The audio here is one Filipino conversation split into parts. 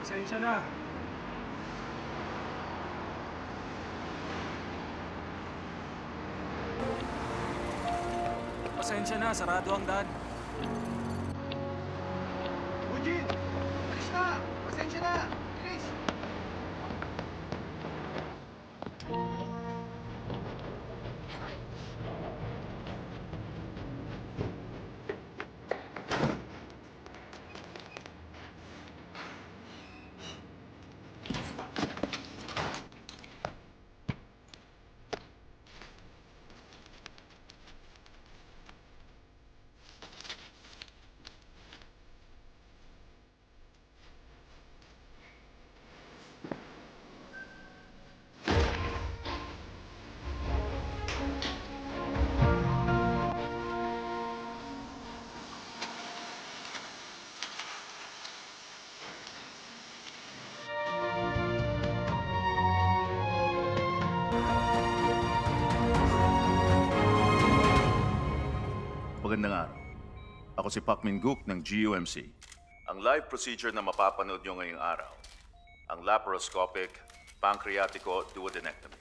Pasensya na. Pasensya na, sarado ang daan. Eugene! Alis na! Pasensya na! Please! Magandang araw. Ako si Pakmin Guk ng GUMC. Ang live procedure na mapapanood nyo ngayong araw, ang laparoscopic pancreatico duodenectomy.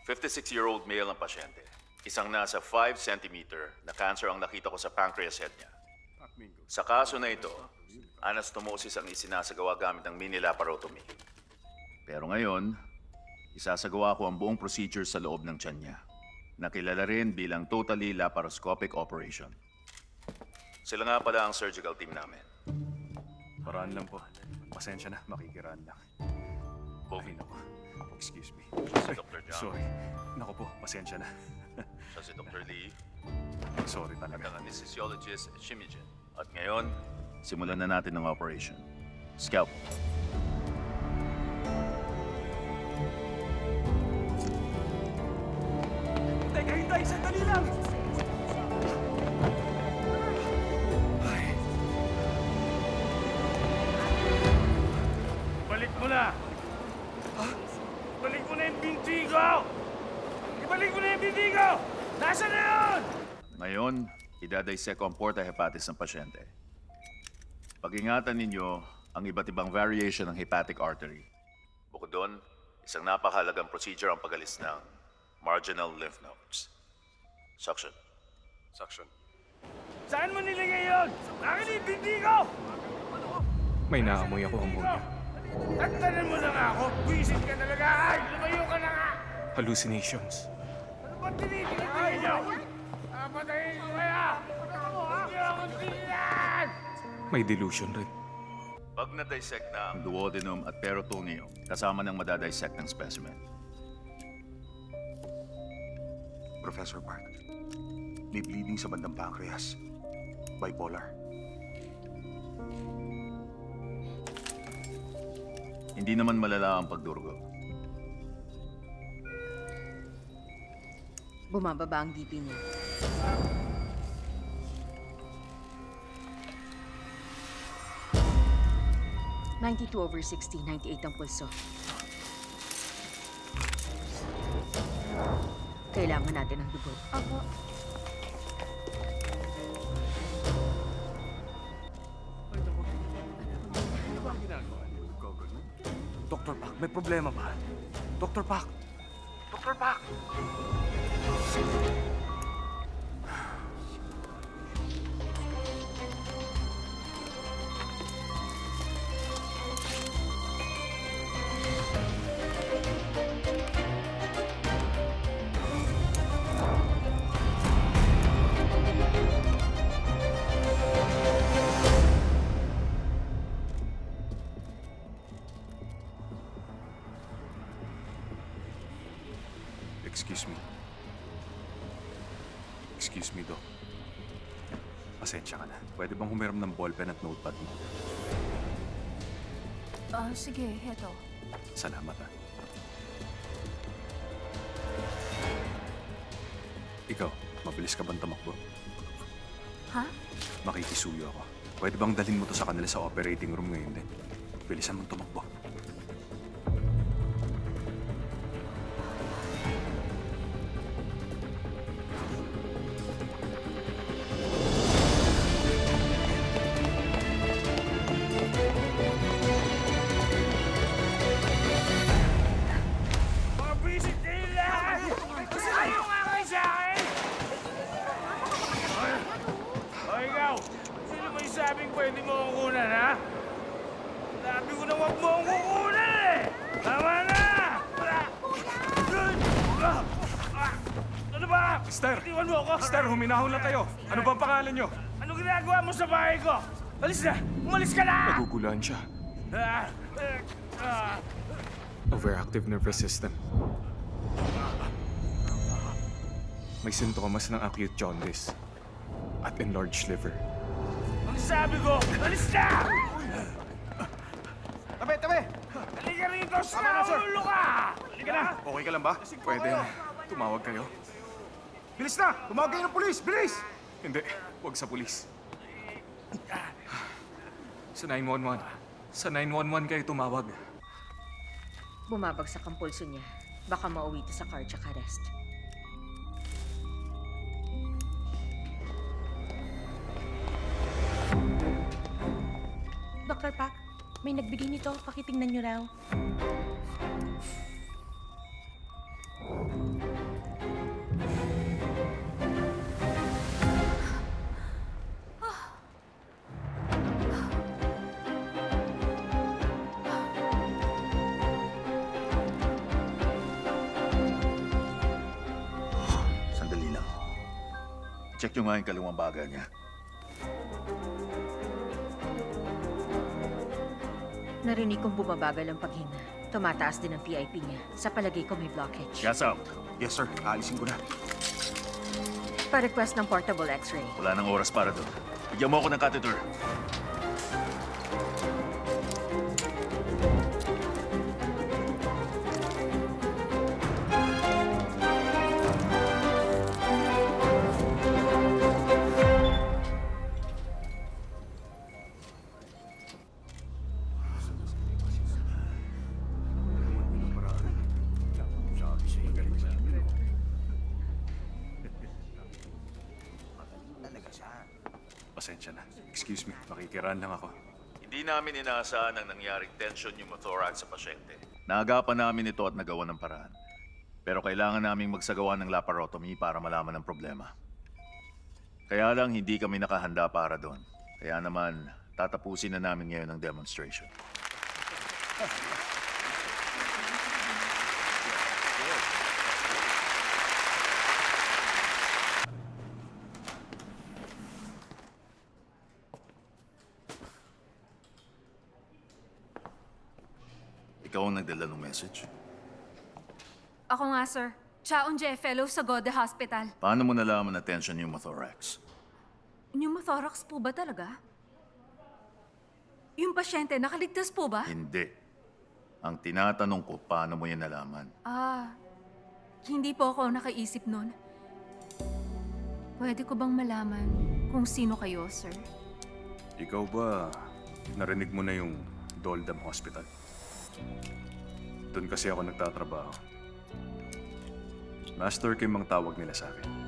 56-year-old male ang pasyente. Isang nasa 5 cm na cancer ang nakita ko sa pancreas head niya. Sa kaso na ito, anastomosis ang isinasagawa gamit ng mini laparotomy. Pero ngayon, isasagawa ko ang buong procedure sa loob ng tiyan niya, na kilala rin bilang totally laparoscopic operation. Sila nga pala ang surgical team namin. Paraan lang po. Pasensya na, makikiraan lang. Bovin Naku, excuse me. Si Dr. John. Sorry. Naku po, pasensya na. Siya si Dr. Lee, Sorry at talaga. ang anesthesiologist Shimigen. At ngayon, simulan na natin ang operation. Scalp. Teka, hintay! Sandali lang! Balik mo na! Balik mo na yung binti ko! Ibalik mo na yung binti ko! Nasaan na yun? Ngayon, idadissect ko ang porta hepatis ng pasyente. Pag-ingatan ninyo ang iba't ibang variation ng hepatic artery. Bukod doon, isang napakahalagang procedure ang pag-alis ng marginal lymph nodes. Suction. Suction. Saan mo nilagay yun? Akin yung binti ko! May naamoy ako ammonia. Tantanan mo na nga ako! Buisit ka talaga! Ay! Lumayo ka na nga! Hallucinations. Ano ba tinitingnan niyo? Patayin ko kaya! Hindi ako tingnan! May delusion rin. Pag na-dissect na ang duodenum at peritoneum, kasama ng madadissect ng specimen. Professor Park, may bleeding sa bandang pancreas. Bipolar. Hindi naman malala ang pagdurugo. Bumababa ang DP niya. (92/60, 98 ang pulso. Kailangan natin ng dugo. Opo. Dr. Pak, may problema ba? Dr. Pak! Dr. Pak! Excuse me. Excuse me, Doc. Pasensya ka na. Pwede bang humiram ng ballpen at notepad mo? Sige, heto. Salamat, ha. Ikaw, mabilis ka bang tumakbo? Ha? Makikisuyo ako. Pwede bang dalhin mo to sa kanila sa operating room ngayon din? Bilisan mong tumakbo. Mister! Iwan mo ako! Mister, huminahon lang kayo. Ano ba ang pangalan nyo? Ano ginagawa mo sa bahay ko? Alis na! Umalis ka na! Nagugulan siya. Ah, ah. Overactive nervous system. May sintomas ng acute jaundice at enlarged liver. Ang sabi ko, alis na! Tabi, tabi! Halika rito sa Tama na, sir. ulo ka! Halika na! Okay ka lang ba? Pwede na. Tumawag kayo. Bilis na! Tumawag kayo ng pulis! Bilis! Hindi, wag sa pulis. Sa 911. Sa 911 kayo tumawag. Bumabagsak ang pulso niya. Baka mauwi ito sa cardiac arrest. Dr. Pak, may nagbigay nito. Pakitingnan niyo raw. Sandali lang. Check nyo nga yung kaliwang baga niya. Narinig kong bumabagal ang paghinga. Tumataas din ang PIP niya. Sa palagay ko may blockage. Gas out. Yes, sir. Aalisin ko na. Pa-request ng portable x-ray. Wala nang oras para doon. Bigyan mo ako ng catheter. Pasensya na. Excuse me. Makikiraan lang ako. Hindi namin inaasahan ang nangyaring tension pneumothorax sa pasyente. Naagapan namin ito at nagawa ng paraan. Pero kailangan naming magsagawa ng laparotomy para malaman ang problema. Kaya lang hindi kami nakahanda para doon. Kaya naman, tatapusin na namin ngayon ang demonstration. Ikaw ang nagdala ng message. Ako nga, sir. Chaunje, fellow sa Gode Hospital. Paano mo nalaman na tension pneumothorax? Pneumothorax po ba talaga? Yung pasyente, nakaligtas po ba? Hindi. Ang tinatanong ko, paano mo yan nalaman? Hindi po ako nakaisip nun. Pwede ko bang malaman kung sino kayo, sir? Ikaw ba, narinig mo na yung Doldam Hospital? Doon kasi ako nagtatrabaho. Master Kim ang tawag nila sa akin.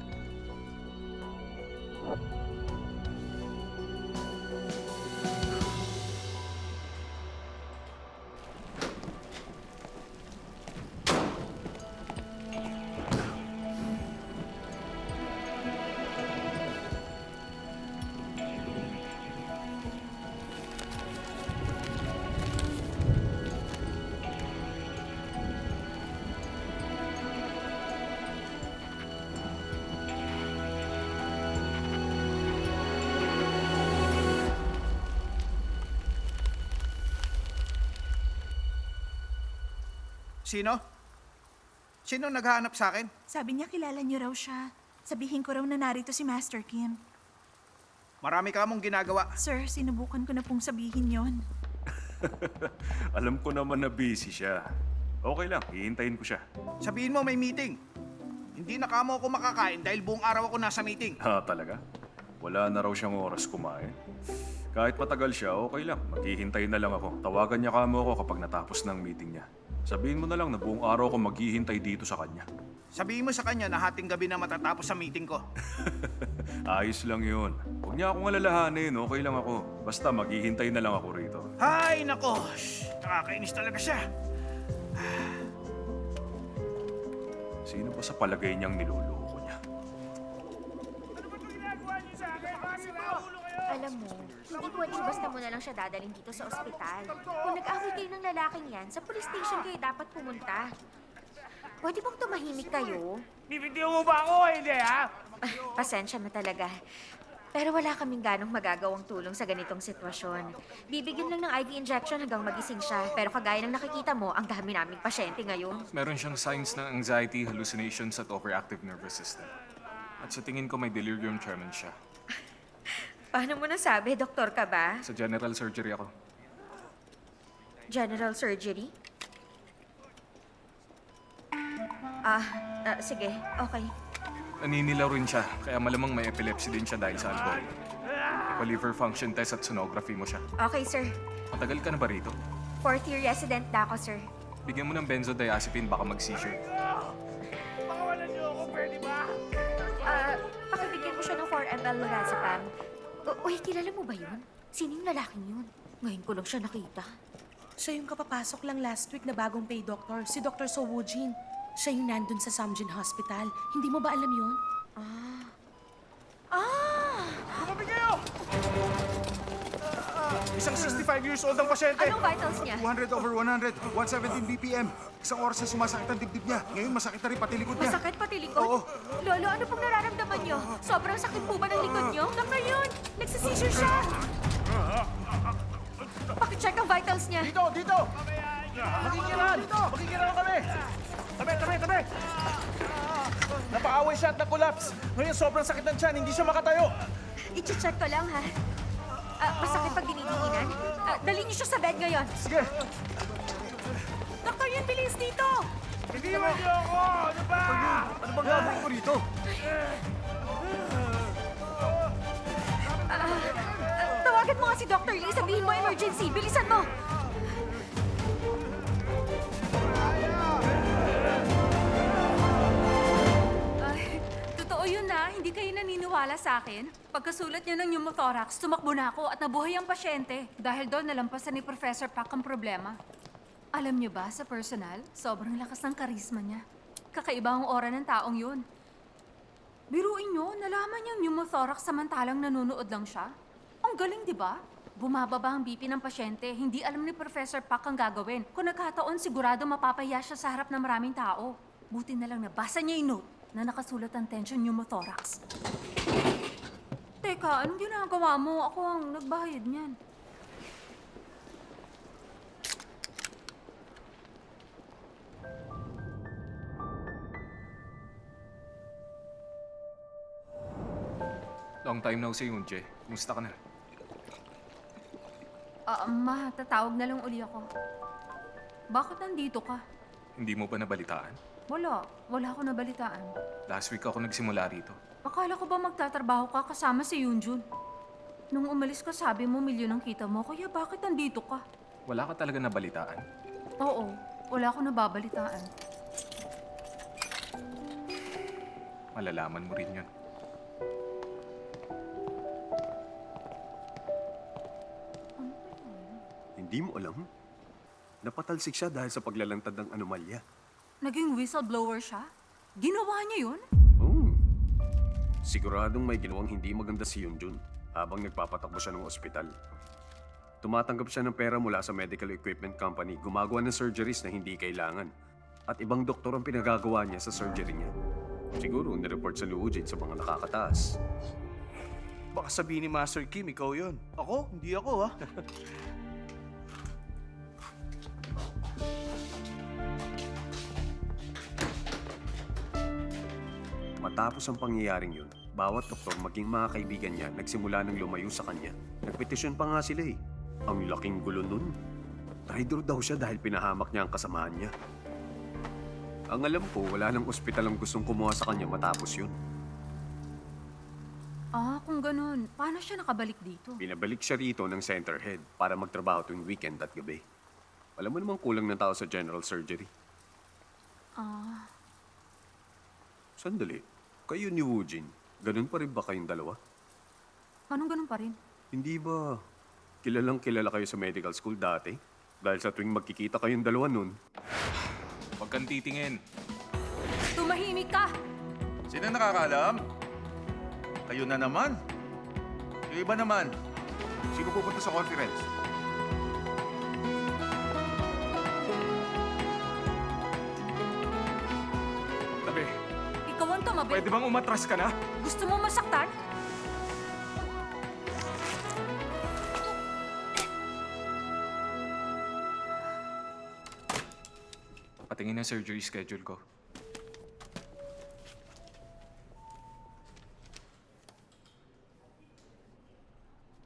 Sino? Sino naghahanap sa akin? Sabi niya kilala niyo raw siya. Sabihin ko raw na narito si Master Kim. Marami ka mong ginagawa. Sir, sinubukan ko na pong sabihin yon. Alam ko naman na busy siya. Okay lang, hihintayin ko siya. Sabihin mo may meeting. Hindi na kamo ako makakain dahil buong araw ako nasa meeting. Ha, talaga? Wala na raw siyang oras kumain. Kahit matagal siya, okay lang. Maghihintay na lang ako. Tawagan niya kamo ako kapag natapos ng meeting niya. Sabihin mo na lang na buong araw ako maghihintay dito sa kanya. Sabihin mo sa kanya na hating gabi na matatapos sa meeting ko. Ayos lang yun. Huwag niya akong alalahanin, okay lang ako. Basta maghihintay na lang ako rito. Hay, nako! Nakakainis talaga siya. Sino ba sa palagay niyang niloloko niya? Ano ba ito ginagawa niyo sa akin? Bakit ulo kayo? Alam mo, hindi pwedeng basta mo na lang siya dadalhin dito sa ospital. Kung nag-away kayo ng lalaking yan, sa police station kayo dapat pumunta. Pwede bang tumahimik kayo? Bibitiw mo ba ako o hindi, ha? Pasensya na talaga. Pero wala kaming ganong magagawang tulong sa ganitong sitwasyon. Bibigyan lang ng IV injection hanggang magising siya. Pero kagaya ng nakikita mo, ang dami naming pasyente ngayon. Meron siyang signs ng anxiety, hallucinations at overactive nervous system. At sa tingin ko may delirium tremens siya. Paano mo nasabi? Doktor ka ba? Sa general surgery ako. General surgery? Sige. Okay. Naninilaw rin siya, kaya malamang may epilepsy din siya dahil sa alcohol. Pa-liver function test at sonography mo siya. Okay, sir. Matagal ka na ba rito? 4th year resident na ako, sir. Bigyan mo ng benzodiazepine, baka mag-seizure. Pakawalan niyo ako, pwede ba? Pakibigyan mo siya ng 4 ml lorazepam. Uy, kilala mo ba yun? Sino yung lalaking yun? Ngayon ko lang siya nakita. Siya yung kapapasok lang last week na bagong pay doctor, si Dr. So Woojin. Siya yung nandun sa Samjin Hospital. Hindi mo ba alam yun? Tumabi kayo! Isang 65 years old ang pasyente. Anong vitals niya? 200/100, 117 BPM. Isang oras na sumasakit ang dibdib niya. Ngayon masakit na rin pati likod niya. Masakit pati likod? Oo. Lolo, ano pong nararamdaman niyo? Sobrang sakit po ba ng likod niyo? Hanggang ngayon, nagsisisure siya. Pakicheck ang vitals niya. Dito! Makikiran kami! Tabi! Napaaway siya at nag-collapse. Ngayon sobrang sakit ng tiyan, hindi siya makatayo. I-check ko lang, ha? Masakit pag dinidiinan? Dali niyo siya sa bed ngayon. Sige. Doktor, yan bilis dito! Hindi mo niyo ako! Ano ba? Ano bang gagawin ko rito? Tawagan mo nga si Dr. Lee. Sabihin mo emergency. Bilisan mo! Ay, totoo yun na. Hindi kayo naniniwala sa akin. Pagkasulat niya ng pneumothorax, tumakbo na ako at nabuhay ang pasyente. Dahil doon, nalampasan ni Professor Pak ang problema. Alam niyo ba, sa personal, sobrang lakas ng karisma niya. Kakaiba ang aura ng taong yun. Biruin niyo, nalaman niyang pneumothorax samantalang nanonood lang siya. Ang galing, di ba? Bumababa ang BP ng pasyente, hindi alam ni Professor Pak ang gagawin. Kung nagkataon, sigurado mapapahiya siya sa harap ng maraming tao. Buti na lang nabasa niya yung note na nakasulat ang tension pneumothorax. Teka, anong ginagawa mo? Ako ang nagbayad niyan. Long time no see, Unche. Kumusta ka na? Ma, tatawag na lang uli ako. Bakit nandito ka? Hindi mo ba nabalitaan? Wala ako nabalitaan. Last week ako nagsimula rito. Akala ko ba magtatrabaho ka kasama si Yunjun? Nung umalis ka, sabi mo milyon ang kita mo, kaya bakit nandito ka? Wala ka talaga nabalitaan? Oo, wala ako nababalitaan. Malalaman mo rin yun. Hindi mo alam? Napatalsik siya dahil sa paglalantad ng anomalya. Naging whistleblower siya? Ginawa niya yun? Oh. Siguradong may ginawang hindi maganda si Yunjun habang nagpapatakbo siya ng ospital. Tumatanggap siya ng pera mula sa medical equipment company, gumagawa ng surgeries na hindi kailangan. At ibang doktor ang pinagagawa niya sa surgery niya. Siguro nireport sa Luujin sa mga nakakataas. Baka sabihin ni Master Kim, ikaw yun. Ako? Hindi ako, ha? Matapos ang pangyayaring yun, bawat doktor maging mga kaibigan niya nagsimula ng lumayo sa kanya. Nagpetisyon pa nga sila eh. Ang laking gulo nun. Traidor daw siya dahil pinahamak niya ang kasamahan niya. Ang alam ko, wala nang ospital ang gustong kumuha sa kanya matapos yun. Kung ganun, paano siya nakabalik dito? Binabalik siya rito ng center head para magtrabaho tuwing weekend at gabi. Alam mo namang kulang ng tao sa general surgery. Sandali, kayo ni Woojin, ganun pa rin ba kayong dalawa? Anong ganun pa rin? Hindi ba kilalang kilala kayo sa medical school dati? Dahil sa tuwing magkikita kayong dalawa nun, Huwag kang titingin. Tumahimik ka! Sino nakakaalam? Kayo na naman. Yung iba naman. sino pupunta sa conference? Tabi. Ikaw tumabi? Pwede bang umatras ka na? Gusto mo masaktan? Patingin ang surgery schedule ko.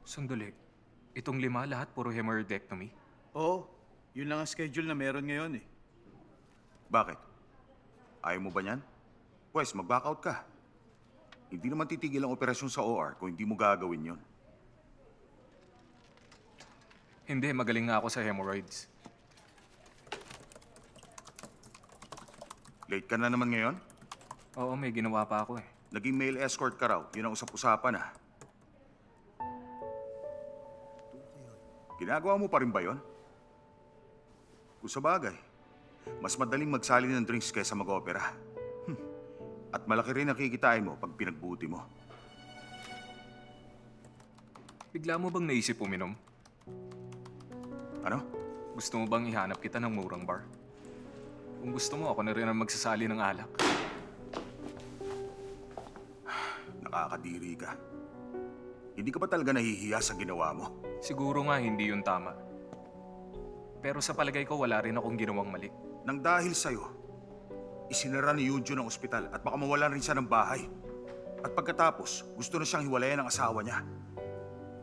Sandali. Itong 5 lahat puro hemorrhoidectomy? Oo, yun lang ang schedule na meron ngayon eh. Bakit? Ayaw mo ba niyan? Pwes, mag-back out ka. Hindi naman titigil ang operasyon sa OR kung hindi mo gagawin yon. Hindi, magaling nga ako sa hemorrhoids. Late ka na naman ngayon? Oo, may ginawa pa ako eh. Naging male escort ka raw. Yun ang usap-usapan ah. Ginagawa mo pa rin ba yon? Kung sa bagay, mas madaling magsali ng drinks kaysa mag-opera. At malaki rin ang kikitain mo pag pinagbuti mo. Bigla mo bang naisip uminom? Ano? Gusto mo bang ihanap kita ng murang bar? Kung gusto mo, ako na rin ang magsasali ng alak. Nakakadiri ka. Hindi ka ba talaga nahihiya sa ginawa mo? Siguro nga hindi yun tama. Pero sa palagay ko, wala rin akong ginawang mali. Nang dahil sa'yo, isinara ni Yunjun ang ospital at baka mawalan rin siya ng bahay. At pagkatapos, gusto na siyang hiwalayan ng asawa niya.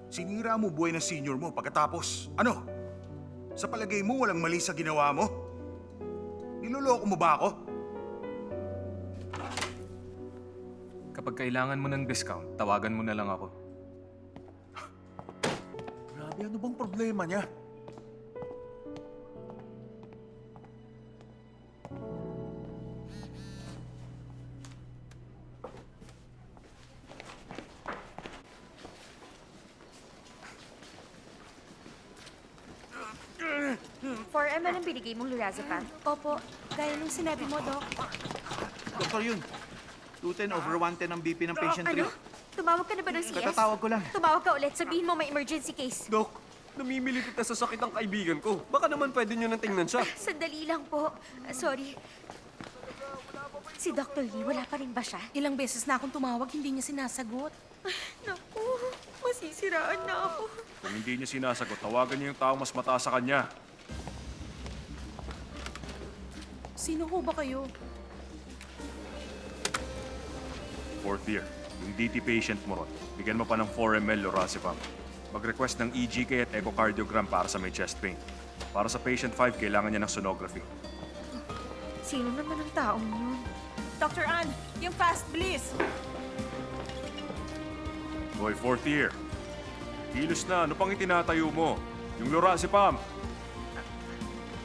Sinira mo buhay ng senior mo pagkatapos. Ano? Sa palagay mo, walang mali sa ginawa mo? Niloloko mo ba ako? Kapag kailangan mo ng discount, tawagan mo na lang ako. Grabe, ano bang problema niya? For ml ang binigay mong lorazepam. Opo, gaya nung sinabi mo, Doc. Doktor yun. 210 over 110 ang BP ng patient 3. Ano? Tumawag ka na ba ng CS? Katatawag ko lang. Tumawag ka ulit. Sabihin mo may emergency case. Dok, namimilipit na sa sakit ang kaibigan ko. Baka naman pwede nyo nang tingnan siya. Sandali lang po. Sorry. Si Dr. Lee, wala pa rin ba siya? Ilang beses na akong tumawag, hindi niya sinasagot. Naku, masisiraan na ako. Kung hindi niya sinasagot, tawagan niya yung taong mas mataas sa kanya. Sino ho ba kayo? Fourth year, yung DT patient mo ron, bigyan mo pa ng 4 ml lorazepam. Mag-request ng EGK at echocardiogram para sa may chest pain. Para sa patient 5, kailangan niya ng sonography. Sino naman ang taong yun? Dr. Ann, yung fast, please. Hoy, fourth year. Kilos na, ano pang itinatayo mo? Yung lorazepam.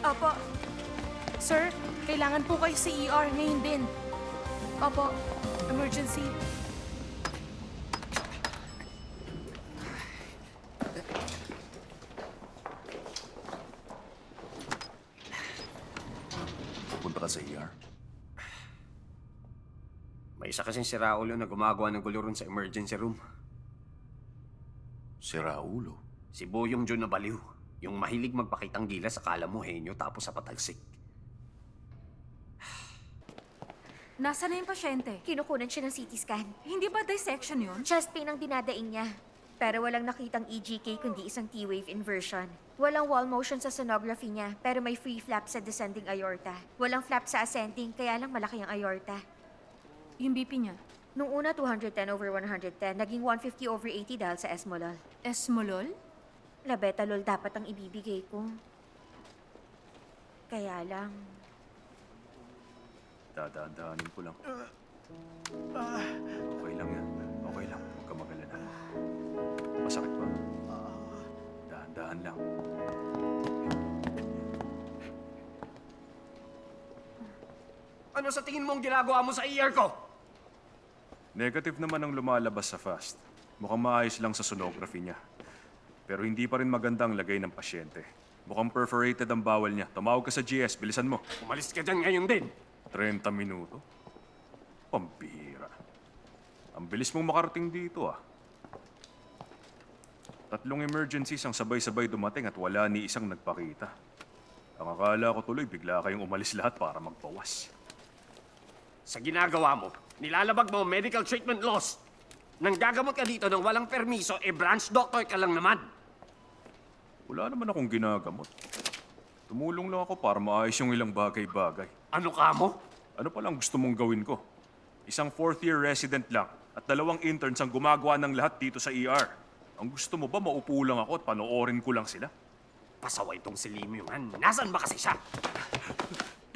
Opo. Sir, kailangan po kayo sa ER ngayon din. Opo, emergency. Punta ka sa ER. May isa kasing si Raulo na gumagawa ng gulo ron sa emergency room. Si Raulo. Si Boyong John na baliw. Yung mahilig magpakitang gila sa kala mo henyo tapos sa patalsik. Nasaan na yung pasyente? Kinukunan siya ng CT scan. Hindi ba dissection yun? Chest pain ang dinadaing niya. Pero walang nakitang EGK kundi isang T-wave inversion. Walang wall motion sa sonography niya, pero may free flap sa descending aorta. Walang flap sa ascending, kaya lang malaki ang aorta. Yung BP niya? Nung una, 210 over 110, naging 150 over 80 dahil sa esmolol. Esmolol? Labetalol dapat ang ibibigay ko. Kaya lang, Dadaan-daanin ko lang. Okay lang yan. Okay lang. Huwag ka mag-alala. Masakit ba? Dahan-dahan lang. Ano sa tingin mo ang ginagawa mo sa ER ko? Negative naman ang lumalabas sa fast. Mukhang maayos lang sa sonography niya. Pero hindi pa rin maganda ang lagay ng pasyente. Mukhang perforated ang bawal niya. Tumawag ka sa GS. Bilisan mo. Umalis ka dyan ngayon din. 30 minuto? Pambihira. Ang bilis mong makarating dito ah. 3 emergencies ang sabay-sabay dumating at wala ni isang nagpakita. Ang akala ko tuloy bigla kayong umalis lahat para magpawas. Sa ginagawa mo, nilalabag mo ang medical treatment laws. Nang gagamot ka dito ng walang permiso, branch doctor ka lang naman. Wala naman akong ginagamot. Tumulong lang ako para maayos yung ilang bagay-bagay. Ano ka mo? Ano pa lang gusto mong gawin ko? Isang fourth-year resident lang at 2 interns ang gumagawa ng lahat dito sa ER. Ang gusto mo ba maupo lang ako at panoorin ko lang sila? Pasaway tong si Lim Yung Han. Nasaan ba kasi siya?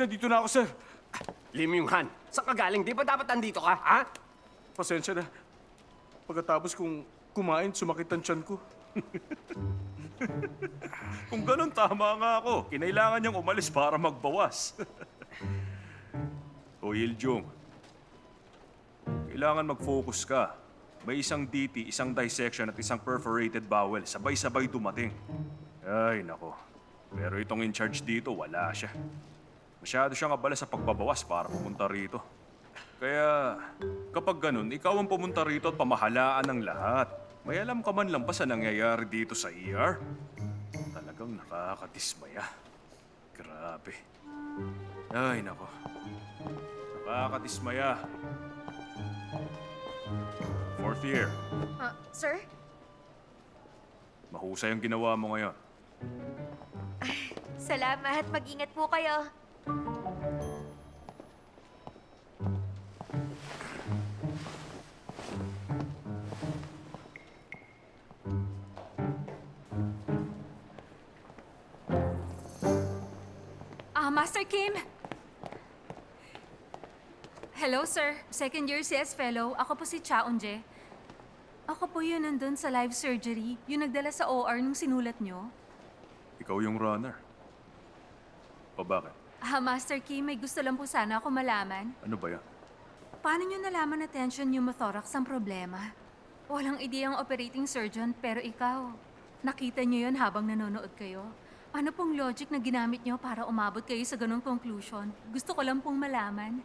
Nandito na ako, sir. Lim Yung Han, saan ka galing? Di ba dapat nandito ka, ha? Pasensya na. Pagkatapos kong kumain, sumakit ang tiyan ko. Kung ganun, tama nga ako. Kinailangan niyang umalis para magbawas. O Iljong, kailangan mag-focus ka. May isang DT, isang dissection at isang perforated bowel. Sabay-sabay dumating. Ay, nako. Pero itong in charge dito, wala siya. Masyado siyang abala sa pagbabawas para pumunta rito. Kaya, kapag ganun, ikaw ang pumunta rito at pamahalaan ng lahat. May alam ka man lang ba sa nangyayari dito sa ER? Talagang nakakadismaya. Grabe. Ay, nako. Nakakadismaya. Fourth year. Sir? Mahusay ang ginawa mo ngayon. Salamat. Mag-ingat po kayo. Master Kim! Hello, sir. Second year CS fellow. Ako po si Cha Eun-jae. Ako po yun nandun sa live surgery. Yung nagdala sa OR nung sinulat nyo. Ikaw yung runner. O bakit? Master Kim, may gusto lang po sana ako malaman. Ano ba yan? Paano nyo nalaman na tension pneumothorax ang problema? Walang idea ang operating surgeon, pero ikaw, nakita nyo yun habang nanonood kayo. Ano pong logic na ginamit nyo para umabot kayo sa ganong conclusion? Gusto ko lang pong malaman.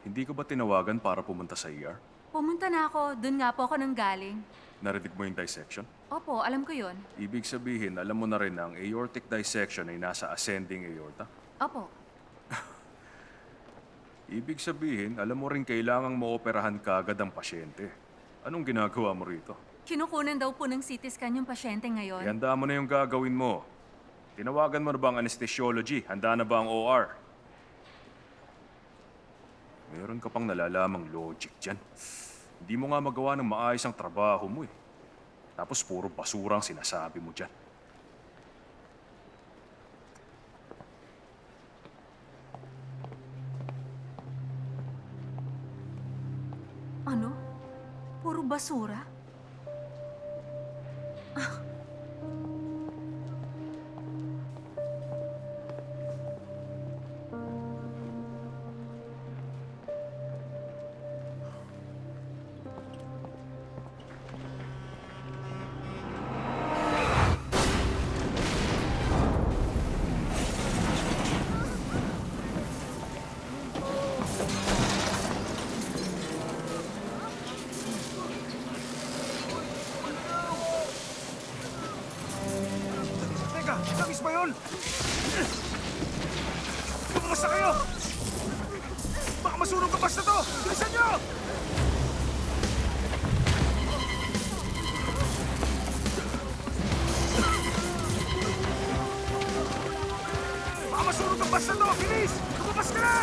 Hindi ko ba tinawagan para pumunta sa ER? Pumunta na ako. Doon nga po ako nang galing. Narinig mo yung dissection? Opo, alam ko yon. Ibig sabihin, alam mo na rin na ang aortic dissection ay nasa ascending aorta? Opo. Ibig sabihin, alam mo rin kailangang maoperahan kaagad ang pasyente. Anong ginagawa mo rito? Kinukunan daw po ng CT scan yung pasyente ngayon. Ihanda mo na yung gagawin mo. Tinawagan mo na ba ang anesthesiology? Handa na ba ang OR? Meron ka pang nalalamang logic dyan. Hindi mo nga magawa ng maayos ang trabaho mo eh. Tapos puro basura ang sinasabi mo dyan. Ano? Puro basura? Teka, labis ba yun? Bumasa kayo! Baka masunog ang bus na to! Bilisan nyo! Baka masunog ang bus na to! Bilis! Lumabas ka na!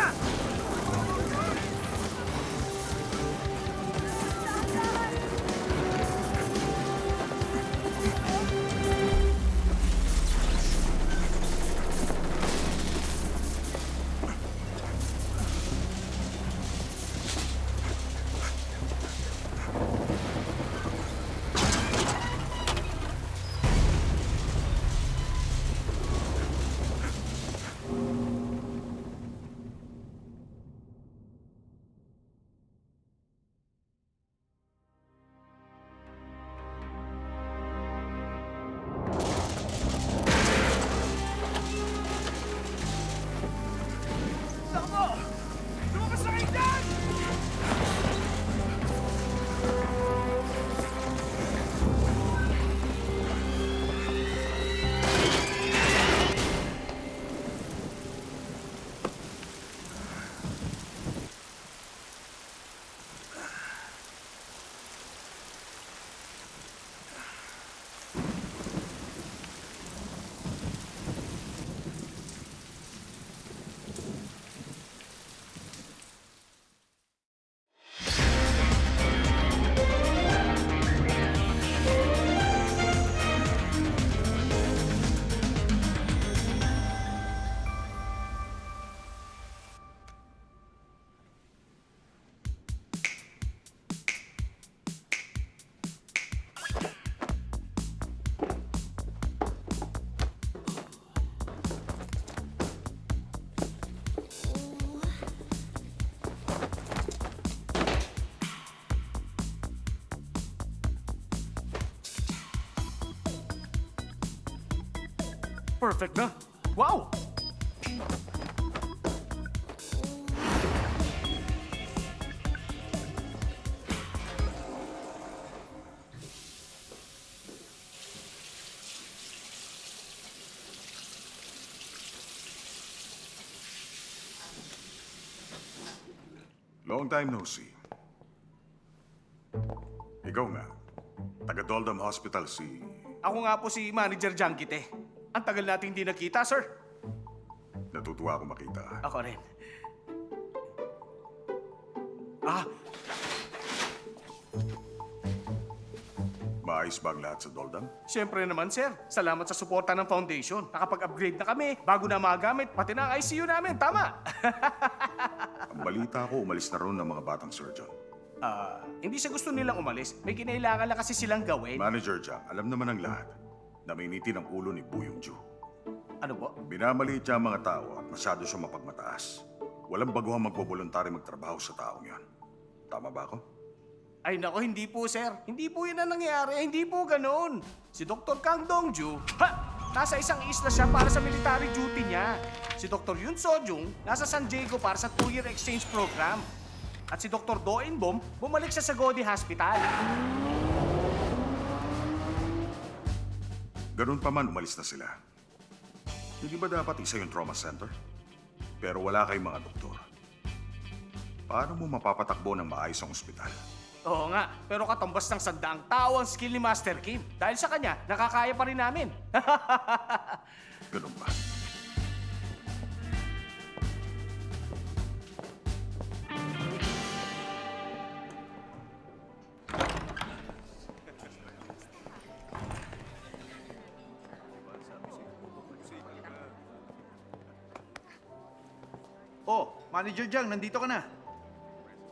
Perfect na. Wow! Long time no see. Ikaw nga, taga Doldam Hospital si... Ako nga po si Manager Jangkite. Ang tagal nating hindi nakita, sir. Natutuwa ako makita. Ako rin. Ah, Maayos ba ang lahat sa Doldam? siyempre naman, sir. Salamat sa suporta ng foundation. Nakapag-upgrade na kami. Bago na magamit, pati na ang ICU namin. Tama. Ang balita ko, umalis na roon ng mga batang surgeon. Hindi sa gusto nilang umalis. May kinailangan lang kasi silang gawin. Manager Jiang, alam naman ng lahat na mainiti ng ulo ni Buyong Ju. Ano po? Binamaliit niya ang mga tao at masyado siyang mapagmataas. Walang baguhang magboboluntary magtrabaho sa taong yan. Tama ba ako? Ay nako, hindi po, sir. Hindi po yun ang nangyari. Hindi po ganoon. Si Dr. Kang Dongju, nasa isang isla siya para sa military duty niya. Si Dr. Yun Sojung, nasa San Diego para sa 2-year exchange program. At si Dr. Do In-bom, bumalik siya sa Godi Hospital. Ganun pa man, umalis na sila. Hindi ba dapat isa yung trauma center? Pero wala kayong mga doktor. Paano mo mapapatakbo ng maayos ang ospital? Oo nga, pero katumbas ng sandaang tao ang skill ni Master Kim. Dahil sa kanya, nakakaya pa rin namin. Ganun ba? Oh, Manager Jiang, nandito ka na.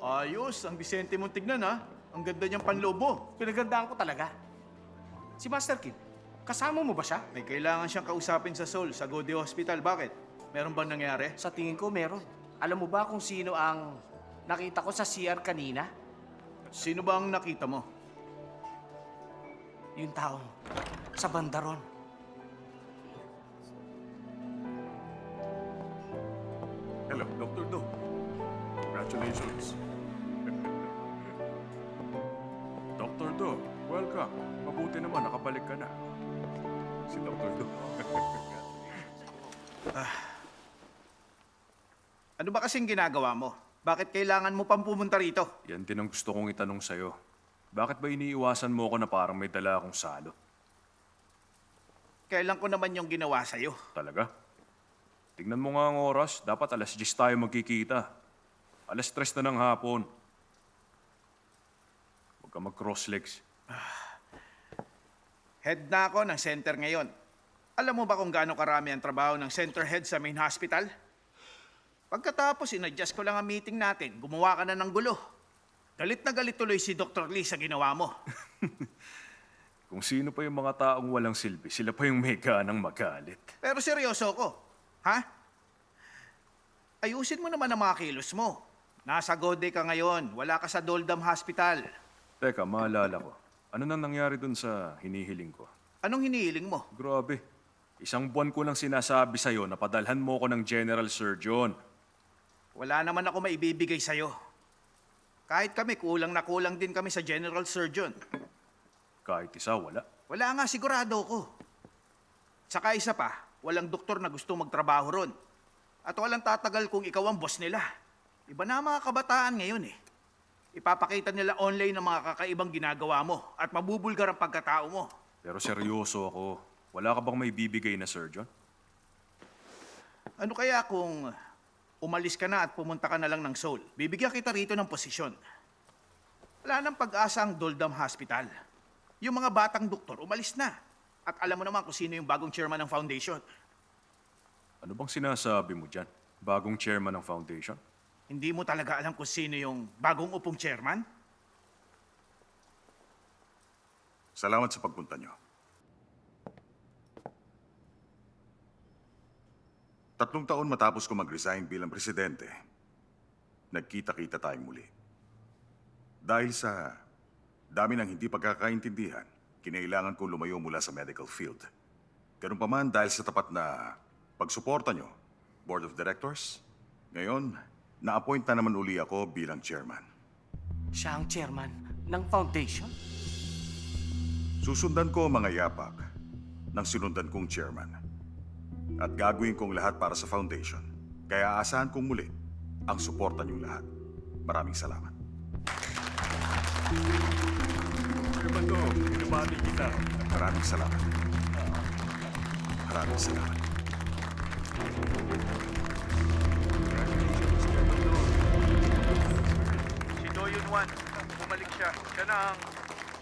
Ayos, ang Vicente mong tignan ha. Ang ganda niyang panloob mo. Pinagandaan ko talaga. Si Master Kim, kasama mo ba siya? May kailangan siyang kausapin sa Seoul, sa Gode Hospital. Bakit? Meron bang nangyari? Sa tingin ko, meron. Alam mo ba kung sino ang nakita ko sa CR kanina? Sino ba ang nakita mo? Yung taong sa bandaron. Hello, Dr. Do. Congratulations. Dr. Do, welcome. Mabuti naman, nakabalik ka na. Si Dr. Do. Ano ba kasing ginagawa mo? Bakit kailangan mo pang pumunta rito? Yan din ang gusto kong itanong sa'yo. Bakit ba iniiwasan mo ko na parang may dala akong salo? Kailan ko naman yung ginawa sa'yo? Talaga? Tingnan mo nga ang oras. Dapat alas 10 tayo magkikita. Alas 3 na ng hapon. Huwag ka mag-cross legs. Head na ako ng center ngayon. Alam mo ba kung gaano karami ang trabaho ng center head sa main hospital? Pagkatapos, in-adjust ko lang ang meeting natin. Gumawa ka na ng gulo. Galit na galit tuloy si Dr. Lee sa ginawa mo. Kung sino pa yung mga taong walang silbi, sila pa yung may ganang magalit. Pero seryoso ko. Ha? Ayusin mo naman ang mga kilos mo. Nasa Gode ka ngayon. Wala ka sa Doldam Hospital. Teka, maalala ko. Ano nang nangyari dun sa hinihiling ko? Anong hinihiling mo? Grabe. 1 buwan ko lang sinasabi sa'yo na padalhan mo ko ng general surgeon. Wala naman ako maibibigay sa'yo. Kahit kami, kulang na kulang din kami sa general surgeon. Kahit isa, wala. Wala nga, sigurado ko. Saka isa pa, walang doktor na gusto magtrabaho ron. At walang tatagal kung ikaw ang boss nila. Iba na ang mga kabataan ngayon eh. Ipapakita nila online ang mga kakaibang ginagawa mo at mabubulgar ang pagkatao mo. Pero seryoso ako. Wala ka bang may bibigay na surgeon? Ano kaya kung umalis ka na at pumunta ka na lang ng Seoul? Bibigyan kita rito ng posisyon. Wala nang pag-asa ang Doldam Hospital. Yung mga batang doktor, umalis na. At alam mo naman kung sino yung bagong chairman ng foundation. Ano bang sinasabi mo dyan? Bagong chairman ng foundation? Hindi mo talaga alam kung sino yung bagong upong chairman? Salamat sa pagpunta nyo. 3 taon matapos ko mag-resign bilang presidente, nagkita-kita tayong muli. Dahil sa dami ng hindi pagkakaintindihan, kinailangan kong lumayo mula sa medical field. Ganun pa man dahil sa tapat na pagsuporta nyo, Board of Directors, ngayon, na-appoint na naman uli ako bilang chairman. Siya ang chairman ng foundation? Susundan ko ang mga yapak ng sinundan kong chairman. At gagawin kong lahat para sa foundation. Kaya aasahan kong muli ang suporta niyong lahat. Maraming salamat. Chairman Do, pinabati kita. Maraming salamat. Maraming salamat. Si Doyun Wan, bumalik siya. Siya na ang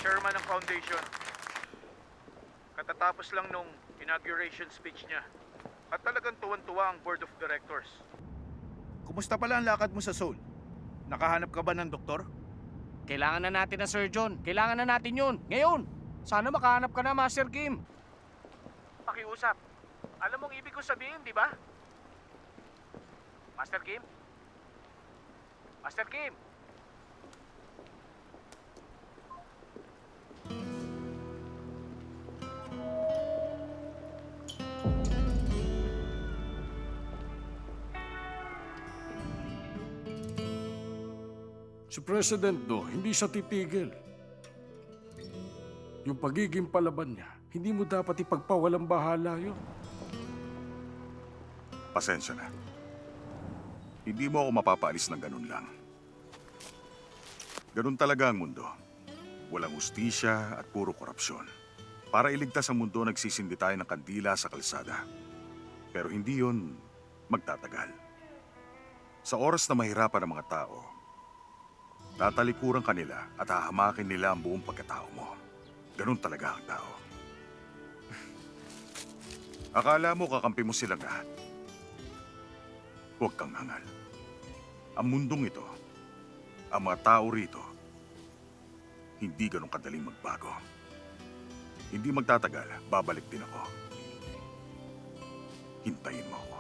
chairman ng foundation. Katatapos lang nung inauguration speech niya. At talagang tuwan-tuwa ang board of directors. Kumusta pala ang lakad mo sa Seoul? Nakahanap ka ba ng doktor? Kailangan na natin ng surgeon. Kailangan na natin yun. Ngayon. Sana makahanap ka na, Master Kim. Pakiusap. Alam mong ibig ko sabihin, di ba? Master Kim? Master Kim? Si President Do, hindi siya titigil. Yung pagiging palaban niya, hindi mo dapat ipagpawalang bahala yun. Pasensya na. Hindi mo ako mapapaalis ng ganun lang. Ganun talaga ang mundo. Walang hustisya at puro korupsyon. Para iligtas ang mundo, nagsisindi tayo ng kandila sa kalsada. Pero hindi yun magtatagal. Sa oras na mahirapan ang mga tao, tatalikuran ka nila at hahamakin nila ang buong pagkatao mo. Ganun talaga ang tao. Akala mo kakampi mo silang lahat. Huwag kang hangal. Ang mundong ito, ang mga tao rito, hindi ganun kadaling magbago. Hindi magtatagal, babalik din ako. Hintayin mo ako.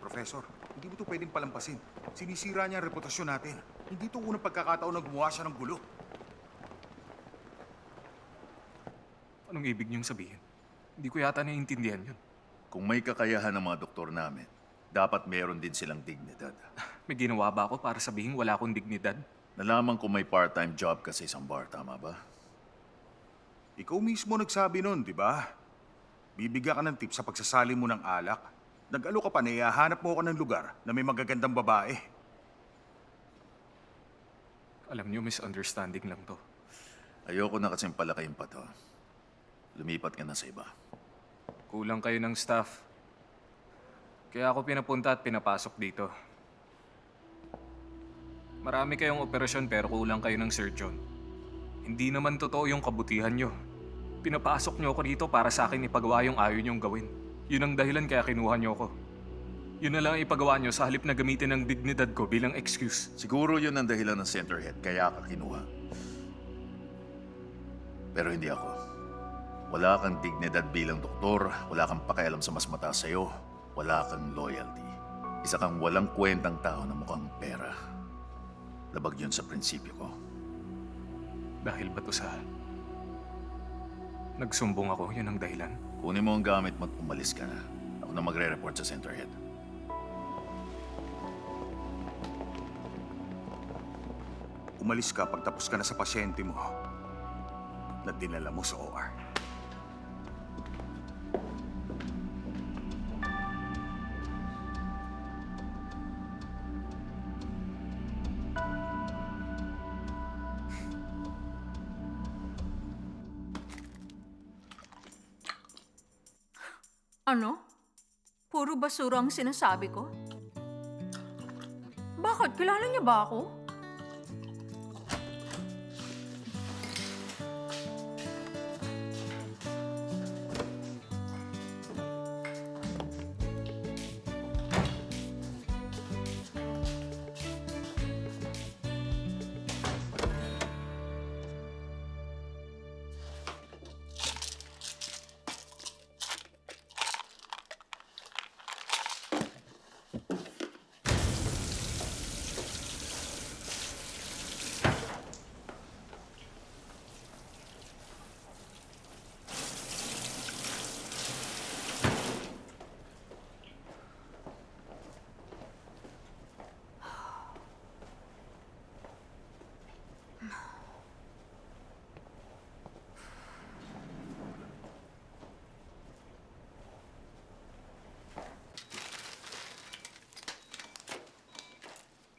Professor, hindi mo ito pwedeng palampasin. Sinisira niya ang reputasyon natin. Hindi ito unang pagkakataon na gumawa siya ng gulo. Anong ibig niyong sabihin? Hindi ko yata naiintindihan yun. Kung may kakayahan ng mga doktor namin, dapat meron din silang dignidad. May ginawa ba ako para sabihin wala akong dignidad? Nalaman ko may part-time job ka sa isang bar, tama ba? Ikaw mismo nagsabi nun, di ba? Bibigyan ka ng tip sa pagsasali mo ng alak. Nag-alo ka pa na ihahanap mo ako ng lugar na may magagandang babae. Alam niyo, misunderstanding lang to. Ayoko na kasing palakayin pa to. Lumipat ka na sa iba. Kulang kayo ng staff. Kaya ako pinapunta at pinapasok dito. Marami kayong operasyon pero kulang kayo ng surgeon. Hindi naman totoo yung kabutihan nyo. Pinapasok nyo ako dito para sa akin ipagawa yung ayaw nyong gawin. Yun ang dahilan kaya kinuha nyo ako. Yun na lang ipagawa nyo sa halip na gamitin ang dignidad ko bilang excuse. Siguro yun ang dahilan ng centerhead, kaya ka kinuha. Pero hindi ako. Wala kang dignidad bilang doktor, wala kang pakialam sa mas mataas sa'yo, wala kang loyalty. Isa kang walang kwentang tao na mukhang pera. Labag yun sa prinsipyo ko. Dahil ba to sa... Nagsumbong ako, yun ang dahilan. Kunin mo ang gamit mo at umalis ka na. Ako na magre-report sa centerhead. Umalis ka pagtapos ka na sa pasyente mo na dinala mo sa OR. Ano? Puro basura ang sinasabi ko? Bakit? Kilala niya ba ako?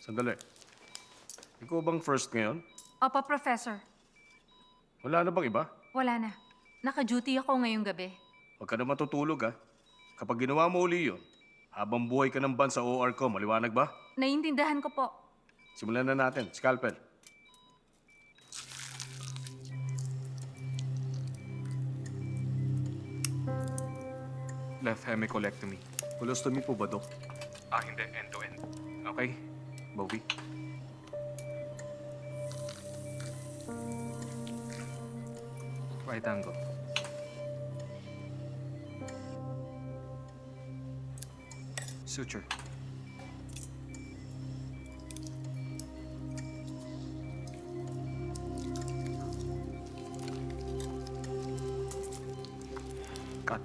Sandali. Ikaw bang first ngayon? Opo, Professor. Wala na bang iba? Wala na. Naka-duty ako ngayong gabi. Huwag ka na matutulog, ha? Kapag ginawa mo uli yun, habang buhay ka ng ban sa OR ko, maliwanag ba? Naiintindihan ko po. Simulan na natin. Scalpel. Left hemicolectomy. Colostomy po ba, Dok? Hindi. End-to-end. Okay? Bobby? Right angle. Suture. Cut.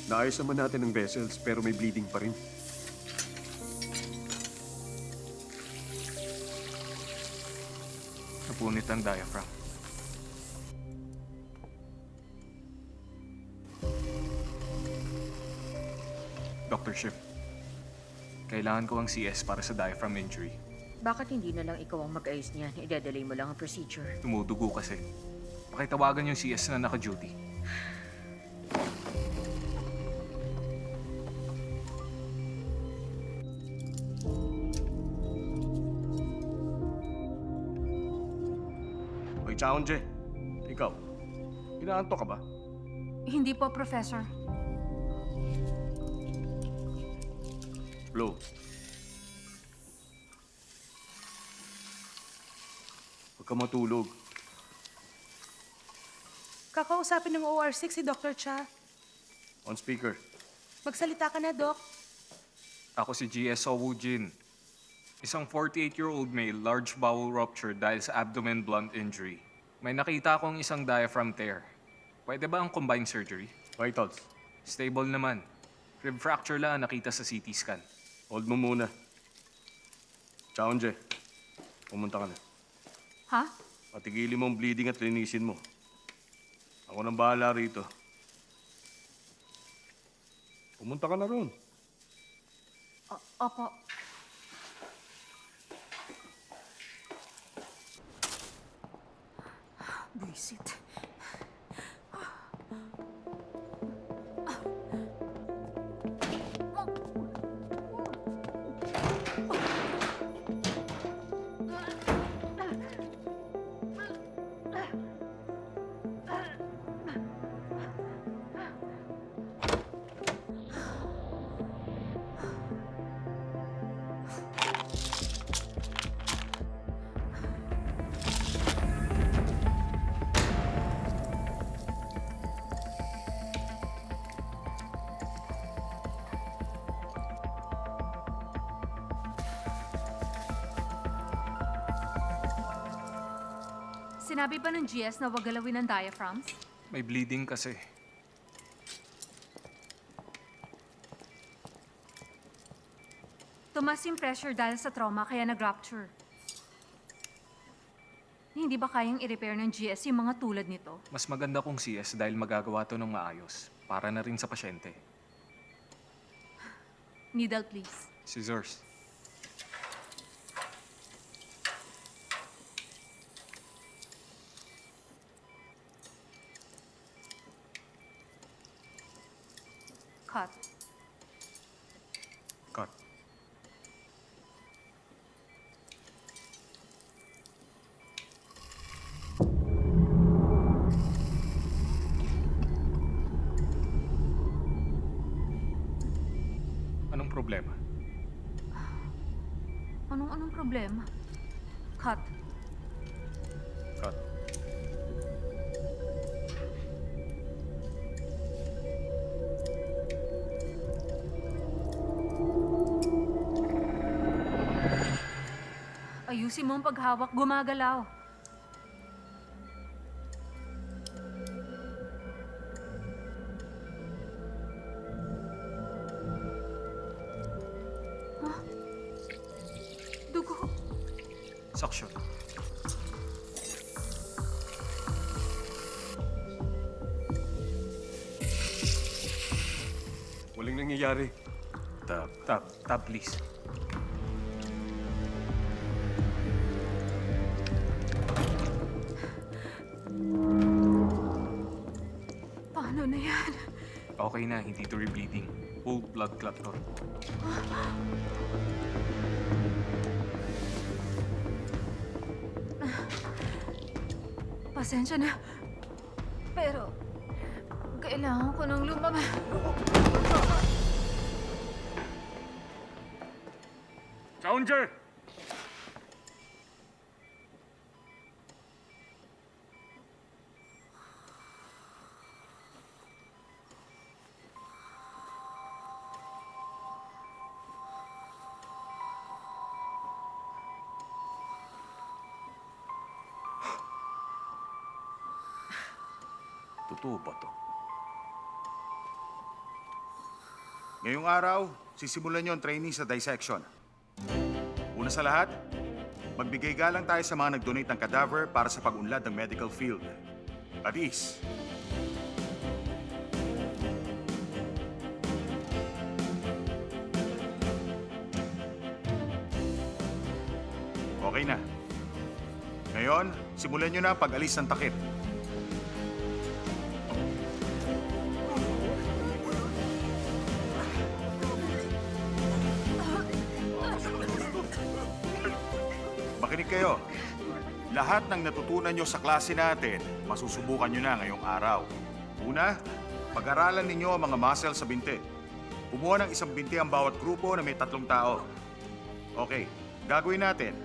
Naayos naman natin ang vessels, pero may bleeding pa rin. Napunit ang diaphragm. Dr. Shiv, kailangan ko ang CS para sa diaphragm injury. Bakit hindi na lang ikaw ang mag-ayos niyan? Ide-delay mo lang ang procedure. Tumudugo kasi. Pakitawagan yung CS na naka-duty. Hoy, Chaonje. Ikaw, inaantok ka ba? Hindi po, Professor. Flo. Huwag ka matulog. Kakausapin ng OR6 si Dr. Cha. On speaker. Magsalita ka na, Doc. Ako si GS Wu Jin. Isang 48-year-old male, large bowel rupture dahil sa abdomen blunt injury. May nakita akong isang diaphragm tear. Pwede ba ang combined surgery? Vitals. Stable naman. Rib fracture lang ang nakita sa CT scan. Hold mo muna. Chaonje, pumunta ka na. Ha? Patigilin mo ang bleeding at linisin mo. Ako nang bahala rito. Pumunta ka na roon. Opo. Buisit. Sinabi ba ng GS na wag galawin ang diaphragms? May bleeding kasi. Tumas yung pressure dahil sa trauma kaya nag-rupture. Hindi ba kayang i-repair ng GS yung mga tulad nito? Mas maganda kung CS dahil magagawa to ng maayos. Para na rin sa pasyente. Needle, please. Scissors. Cut. Cut. Anong problema? Anong problema? Cut. Cut. Ayusin mo ang paghawak, gumagalaw. Huh? Dugo. Suction. nangyayari? Tab, please. Paano na yan? Okay na, hindi to rebleeding. Full blood clot to. Pasensya na. Pero, kailangan ko nang lumabas. Sounder! Totoo ba to? Ngayong araw, sisimulan niyo ang training sa dissection. Una sa lahat, magbigay galang tayo sa mga nag-donate ng cadaver para sa pag-unlad ng medical field. Adis. Okay na. Ngayon, simulan niyo na ang pag-alis ng takip. Makinig kayo. Lahat ng natutunan nyo sa klase natin, masusubukan nyo na ngayong araw. Una, pag-aralan ninyo ang mga muscle sa binti. Kumuha ng isang binti ang bawat grupo na may 3 tao. Okay, gagawin natin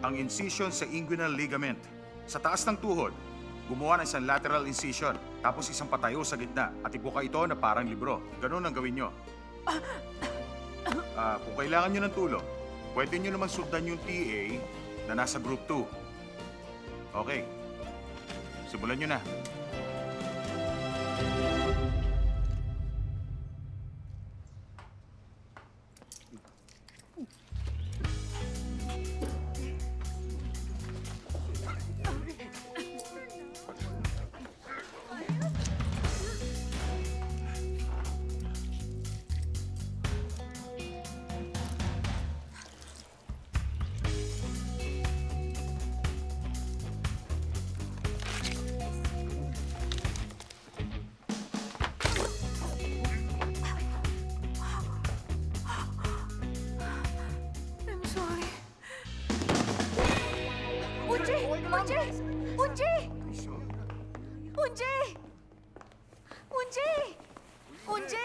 ang incision sa inguinal ligament. Sa taas ng tuhod, gumawa ng isang lateral incision, tapos isang patayo sa gitna at ibuka ito na parang libro. Ganun ang gawin nyo. Kung kailangan nyo ng tulong, pwede nyo naman sundan yung TA na nasa group 2. Okay. Simulan nyo na. I'm sorry. Unji! Unji! Unji! Unji! Unji! Unji!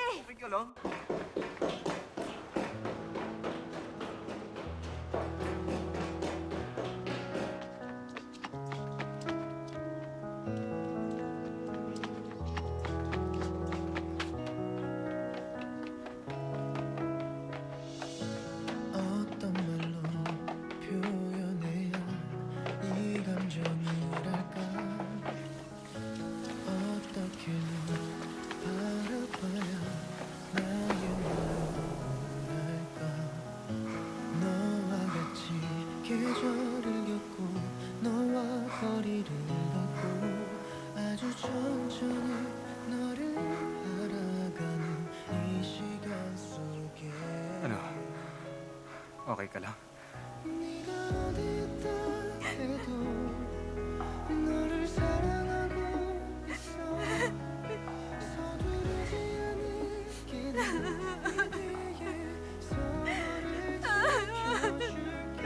어떤 말로 표현해야 이 감정이랄까 어떻게 바라봐야 나의 마음을까 너와 같이 계절을 겪고 너와 거리를 걷고 아주 천천히 너를 알아가는 이 시간 속에 Ano? Okay ka lang? 네가 어디 있다 해도 너를 사랑하고 있어 서두르지 않을게 내 뒤에서 너를 지켜줄게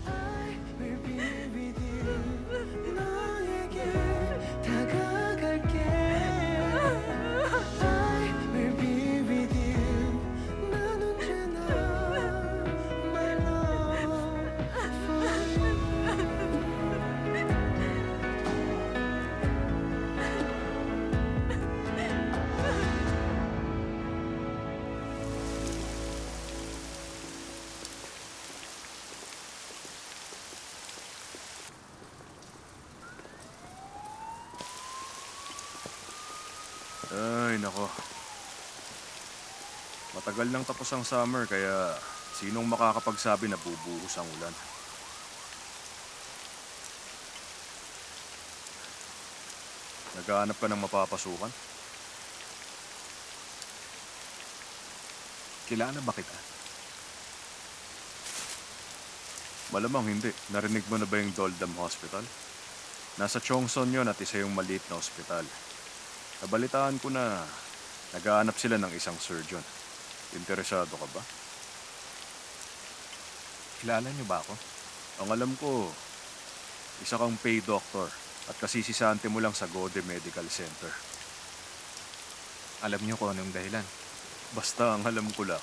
I will be with you 너에게 다가갈게 I will be with you 난 언제나 my love for you Ay, nako. Matagal nang tapos ang summer, kaya sinong makakapagsabi na bubuhos ang ulan? Naghahanap ka ng mapapasukan? Kilala ba kita? Malamang hindi. Narinig mo na ba yung Doldam Hospital? Nasa Chongson yun at isa yung maliit na ospital. Nabalitaan ko na naghahanap sila ng isang surgeon. Interesado ka ba? Kilala niyo ba ako? Ang alam ko, isa kang pay doctor at kasisisante mo lang sa Gode Medical Center. Alam niyo kung anong dahilan. Basta ang alam ko lang,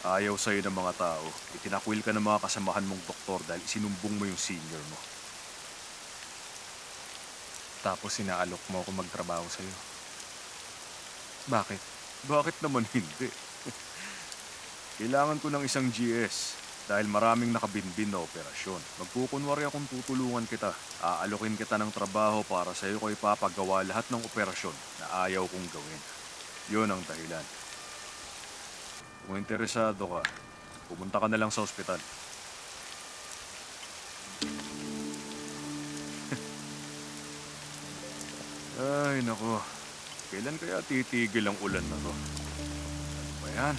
ayaw sa'yo ng mga tao. Itinakwil ka ng mga kasamahan mong doktor dahil isinumbong mo yung senior mo. Tapos sinaalok mo ako magtrabaho sa'yo. Bakit? Bakit naman hindi? Kailangan ko ng isang GS dahil maraming nakabinbin na operasyon. Magkukunwari akong tutulungan kita. Aalokin kita ng trabaho para sa'yo ko ipapagawa lahat ng operasyon na ayaw kong gawin. Yun ang dahilan. Kung interesado ka, pumunta ka na lang sa ospital. Ay, nako. Kailan kaya titigil ang ulan na to? Ano ba yan?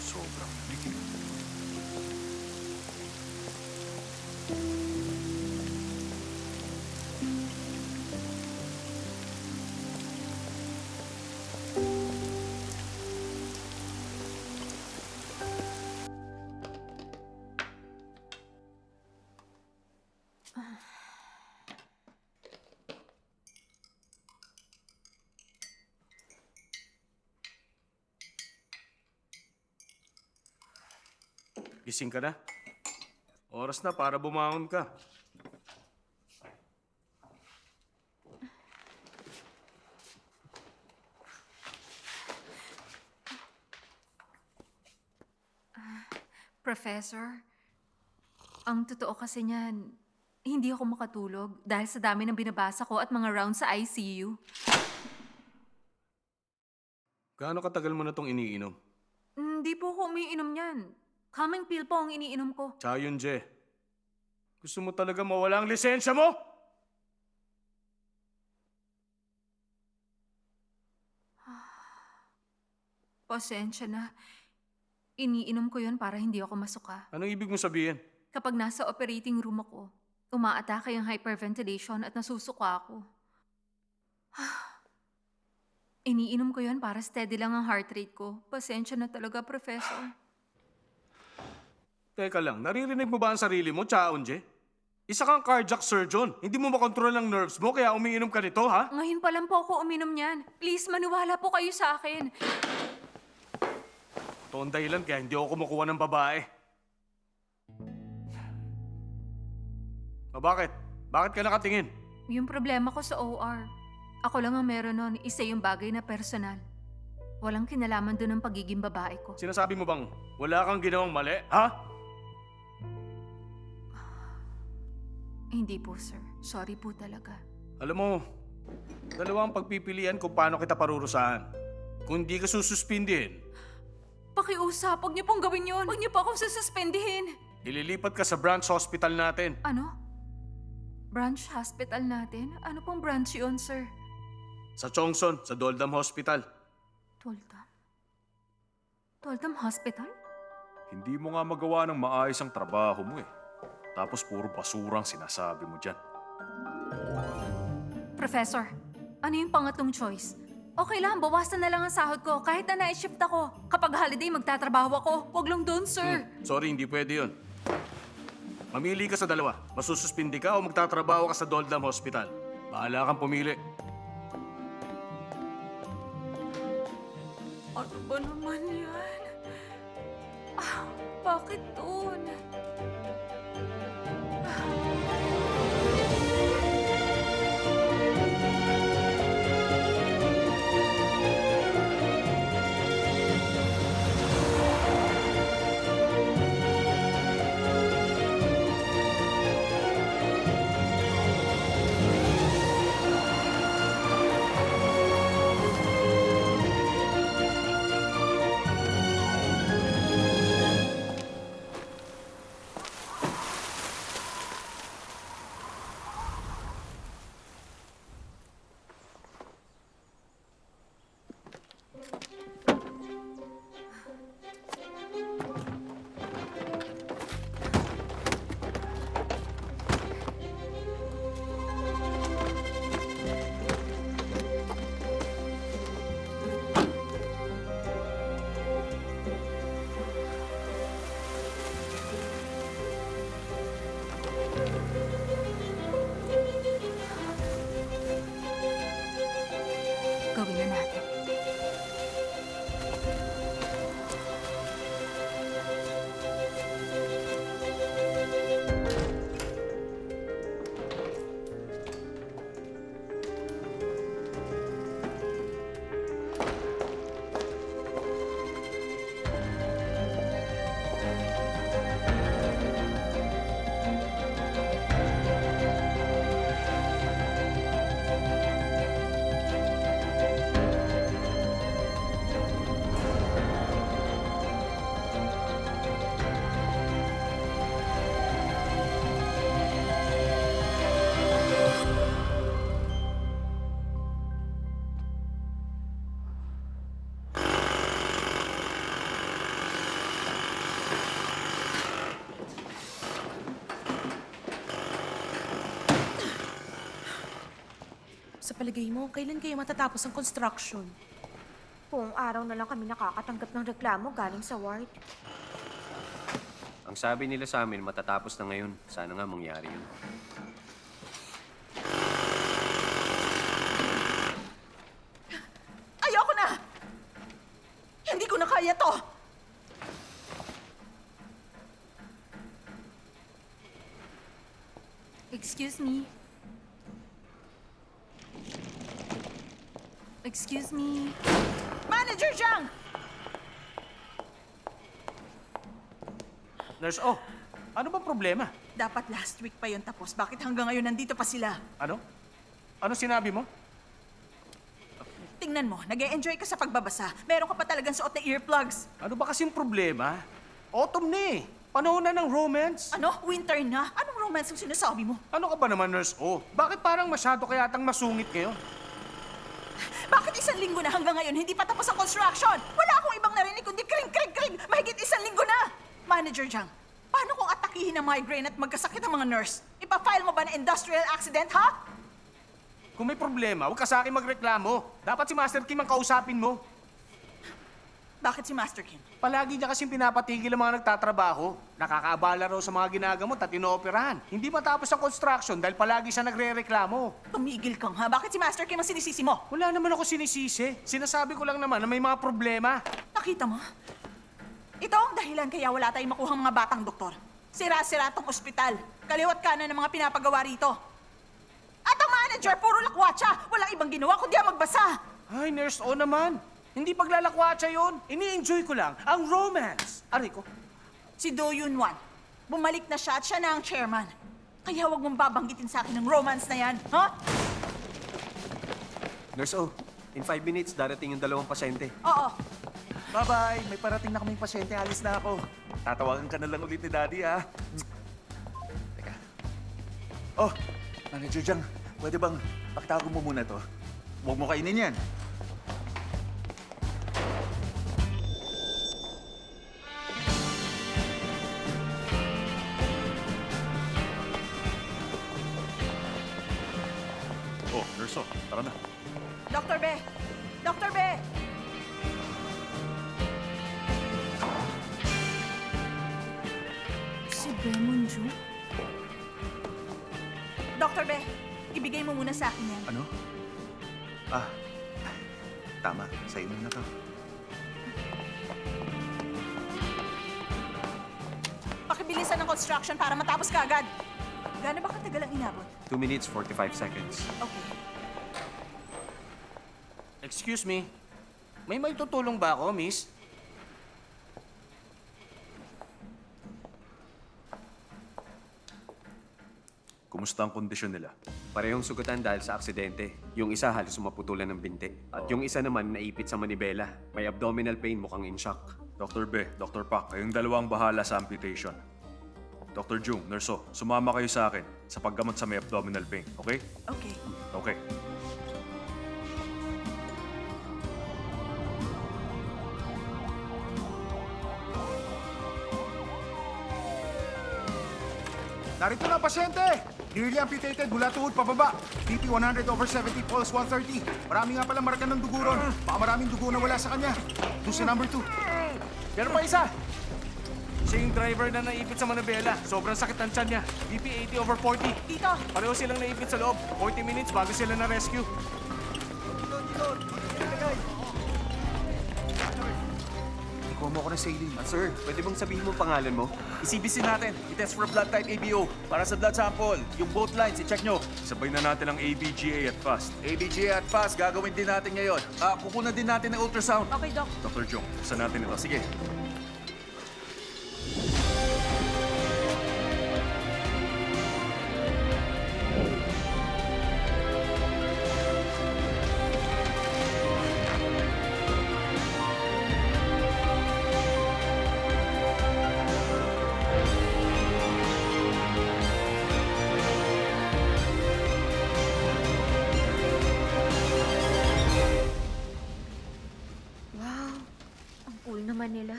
Sobrang lamig. Gising ka na? Oras na para bumangon ka. Professor, ang totoo kasi niyan, hindi ako makatulog dahil sa dami ng binabasa ko at mga rounds sa ICU. Gaano katagal mo na tong iniinom? Hindi po ako umiinom niyan. Calming pill po ang iniinom ko. Tsaka yun, Je. Gusto mo talaga mawala ang lisensya mo? Pasensya na. Iniinom ko yun para hindi ako masuka. Anong ibig mo sabihin? Kapag nasa operating room ako, umaatake yung hyperventilation at nasusuka ako. Iniinom ko yun para steady lang ang heart rate ko. Pasensya na talaga, Professor. Teka lang, naririnig mo ba ang sarili mo, Chaon, Je? Isa kang cardiac surgeon. Hindi mo makontrol ang nerves mo, kaya umiinom ka nito, ha? Ngayon pa lang po ako uminom niyan. Please, maniwala po kayo sa akin. Ito ang dahilan kaya hindi ako kumukuha ng babae. O bakit? Bakit ka nakatingin? Yung problema ko sa OR. Ako lang ang meron nun, isa yung bagay na personal. Walang kinalaman doon ang pagiging babae ko. Sinasabi mo bang wala kang ginawang mali, ha? Hindi po, sir. Sorry po talaga. Alam mo, dalawang pagpipilian kung paano kita parurusahan. Kung hindi ka sususpindihin, Pakiusap, huwag niyo pong gawin yun. Huwag niyo po akong sususpendihin. ililipat ka sa branch hospital natin. Ano? Branch hospital natin? Ano pong branch yun, sir? Sa Chongson, sa Doldam Hospital. Toldam? Toldam Hospital? Hindi mo nga magawa ng maayos ang trabaho mo eh. Tapos puro basurang sinasabi mo dyan. Professor, ano yung pangatlong choice? Okay lang, bawasan na lang ang sahod ko kahit na night shift ako. Kapag holiday, magtatrabaho ako. Huwag lang doon, sir. Sorry, hindi pwede yun. Mamili ka sa dalawa. Masususpindi ka o magtatrabaho ka sa Doldam Hospital. Bahala kang pumili. Ano ba naman yan? Bakit doon? palagay mo? Kailan kayo matatapos ang construction? Buong araw na lang kami nakakatanggap ng reklamo galing sa ward. Ang sabi nila sa amin, matatapos na ngayon. Sana nga mangyari yun. Ayoko na! Hindi ko na kaya to! Excuse me. Excuse me. Manager Zhang! Nurse O, ano ba problema? Dapat last week pa yun tapos. Bakit hanggang ngayon nandito pa sila? Ano? Ano sinabi mo? Tingnan mo, nag-e-enjoy ka sa pagbabasa. Meron ka pa talagang suot na earplugs. Ano ba kasing problema? Autumn na eh. Panahon na ng romance. Ano? Winter na? Anong romance ang sinasabi mo? Ano ka ba naman, Nurse O? Bakit parang masyado kayatang masungit ngayon? Bakit isang linggo na hanggang ngayon hindi pa tapos ang construction? Wala akong ibang narinig kundi kring. Mahigit isang linggo na! Manager Zhang, paano kung atakihin ng migraine at magkasakit ang mga nurse? Ipa-file mo ba na industrial accident, ha? Kung may problema, huwag ka sa akin magreklamo. Dapat si Master Kim ang kausapin mo. Bakit si Master Kim? Palagi niya kasing pinapatigil ang mga nagtatrabaho. Nakakaabala raw sa mga ginagamot at inooperahan. Hindi matapos ang construction dahil palagi siya nagre-reklamo. Tumigil kang ha? Bakit si Master Kim ang sinisisi mo? Wala naman ako sinisisi. Sinasabi ko lang naman na may mga problema. Nakita mo? Ito ang dahilan kaya wala tayong makuhang mga batang doktor. Sira-sira tong ospital. Kaliwat kanan ng mga pinapagawa rito. At ang manager, puro lakwatsa. Walang ibang ginawa kundi ang magbasa. Ay, Nurse O naman. Hindi paglalakwatsa yun. Ini-enjoy ko lang ang romance. Aray ko. Si Do Yun Wan. Bumalik na siya at siya na ang chairman. Kaya huwag mong babanggitin sa akin ng romance na yan, ha? Nurse O, in 5 minutes, darating yung 2 pasyente. Oo. Bye-bye! May parating na kaming pasyente. Alis na ako. Tatawagan ka na lang ulit ni Daddy, ha? Teka. Oh, Manager Jiang, pwede bang pakitago mo muna to? Huwag mo kainin yan. Oh, Nurse, tara na. Dr. Be! Dr. Be! Si Bemonju? Dr. Be, ibigay mo muna sa akin yan. Ano? Ah, tama. Sa inyo na to. Pakibilisan ng construction para matapos ka agad. Gaano ba katagal ang inabot? 2 minutes, 45 seconds. Okay. Excuse me. May maitutulong ba ako, miss? Kumusta ang kondisyon nila? Parehong sugatan dahil sa aksidente. Yung isa halos maputulan ng binti. At yung isa naman naipit sa manibela. May abdominal pain, mukhang in shock. Dr. Be, Dr. Pak, kayong dalawang bahala sa amputation. Dr. Jung, Nurse O, sumama kayo sa akin sa paggamot sa may abdominal pain, okay? Okay. Okay. Narito na ang pasyente! Nearly amputated mula tuhod pababa. BP 100/70, pulse 130. Marami nga palang marka ng dugo ron. Baka maraming dugo na wala sa kanya. Doon sa number 2. Pero pa isa. Siya yung driver na naipit sa Manabela. Sobrang sakit ng tiyan niya. BP 80/40. Dito! Pareho silang naipit sa loob. 40 minutes bago sila na-rescue. Ikaw mo ako na saline. Sir, pwede bang sabihin mo ang pangalan mo? I-CBC natin. I-test for blood type ABO. Para sa blood sample, yung both lines, i-check nyo. Sabay na natin ang ABGA at FAST. ABGA at FAST, gagawin din natin ngayon. Kukunan din natin ng ultrasound. Okay, Doc. Dr. Jung, saan natin ito? Sige. Wow, ang cool naman nila.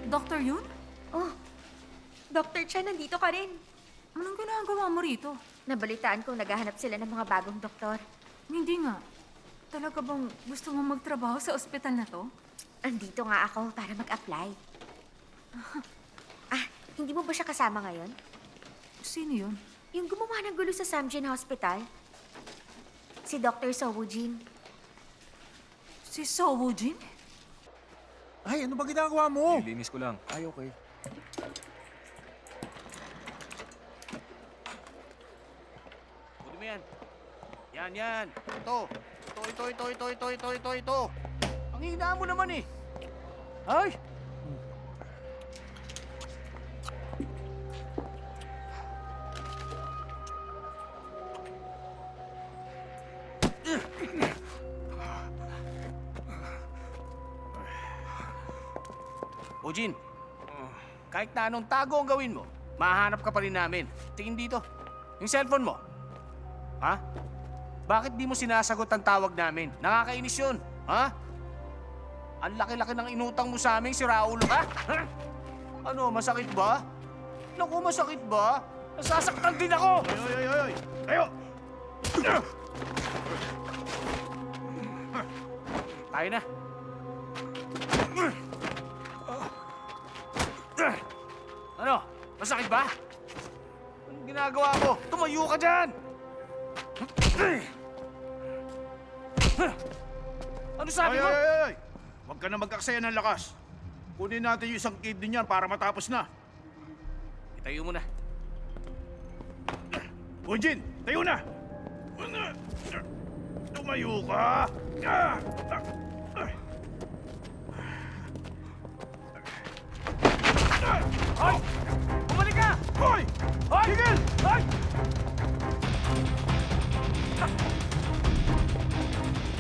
Dr. Yun? Oh, Dr. Chen, nandito ka rin. Anong ginagawa mo rito? Nabalitaan kong naghahanap sila ng mga bagong doktor. Hindi nga. Talaga bang gusto mo magtrabaho sa ospital na to? Andito nga ako para mag-apply. Hindi mo ba siya kasama ngayon? Sino yun? Yung gumawa ng gulo sa Samjin Hospital. Si Dr. Sowoo-jin. Si Sowoo-jin? Ay, ano ba ginagawa mo? Nilinis ko lang. Ay, okay. Kunin mo yan. Yan. Ito. Ang hina mo naman eh. Ay! Ojin, kahit na anong tago ang gawin mo, mahanap ka pa rin namin. Tingin dito. Yung cellphone mo. Ha? Bakit di mo sinasagot ang tawag namin? Nakakainis yun. Ha? Ang laki-laki ng inutang mo sa amin, si Raulo ka? Ha? Ano, masakit ba? Naku, masakit ba? Nasasaktan din ako! Oy! Tayo! Tayo na. Ano? Masakit ba? Anong ginagawa mo? Tumayo ka dyan! Ano sabi mo? Ay! Huwag ka na mag-aksaya ng lakas. Kunin natin yung isang kidney niyan para matapos na. Itayo mo na. Ojin, tayo na! Tumayo ka! Hoy! Bumalik ka! Hoy! Hoy! Tigil! Hoy!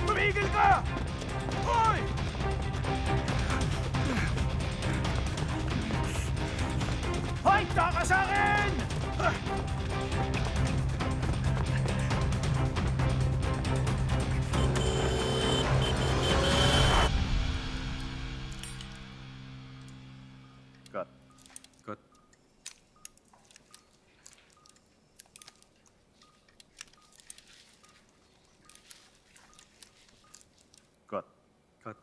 Tumigil ka! Hoy! Hoy! Taka sa akin! Cut. Cut. Cut. Cut.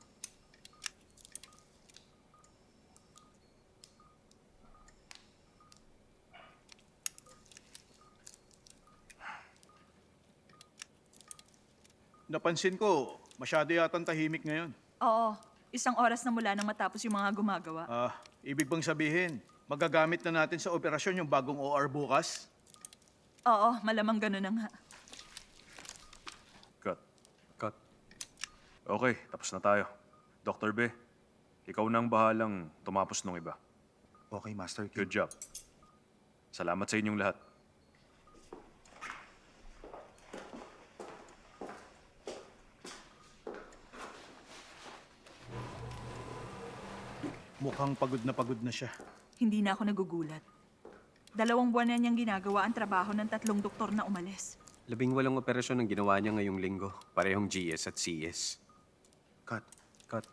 Napansin ko, masyado yatang tahimik ngayon. Oo, 1 oras na mula nang matapos yung mga gumagawa. Ibig bang sabihin, magagamit na natin sa operasyon yung bagong OR bukas? Oo, malamang gano'n na nga. Cut. Cut. Okay, tapos na tayo. Dr. B, ikaw na ang bahalang tumapos nung iba. Okay, Master King. Good job. Salamat sa inyong lahat. Mukhang pagod na siya. Hindi na ako nagugulat. 2 buwan na niyang ginagawa ang trabaho ng 3 doktor na umalis. 18 operasyon ang ginawa niya ngayong linggo. Parehong GS at CS. Cut. Cut.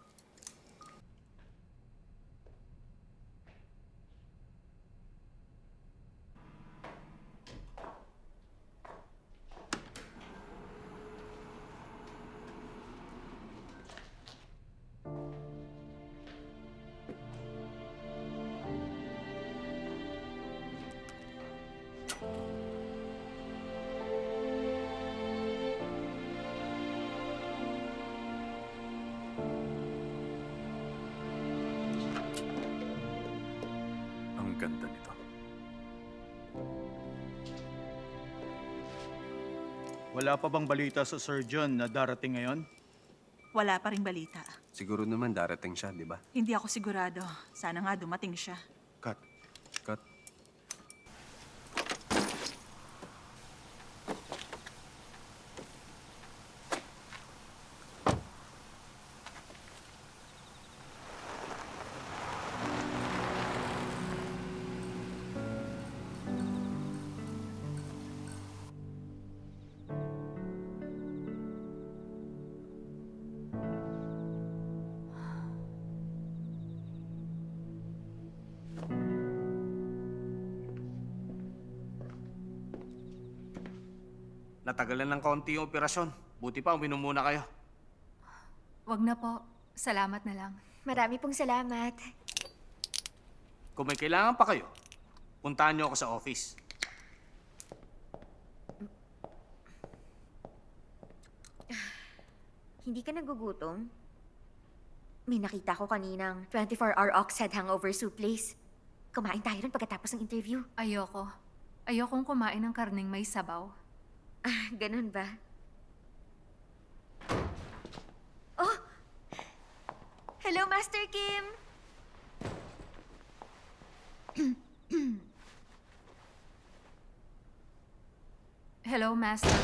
Ang ganda nito. Wala pa bang balita sa surgeon na darating ngayon? Wala pa ring balita. Siguro naman darating siya, di ba? Hindi ako sigurado. Sana nga dumating siya. Cut. Cut. natagalan ng konti yung operasyon. Buti pa, uminom muna kayo. Wag na po. Salamat na lang. Marami pong salamat. Kung may kailangan pa kayo, puntahan niyo ako sa office. Hindi ka nagugutom? May nakita ko kaninang 24-hour Oxhead Hangover Soup Place. Kumain tayo ron pagkatapos ng interview. Ayoko. Ayokong kumain ng karning may sabaw. Ah, ganun ba? Oh! Hello, Master Kim! Hello, Master.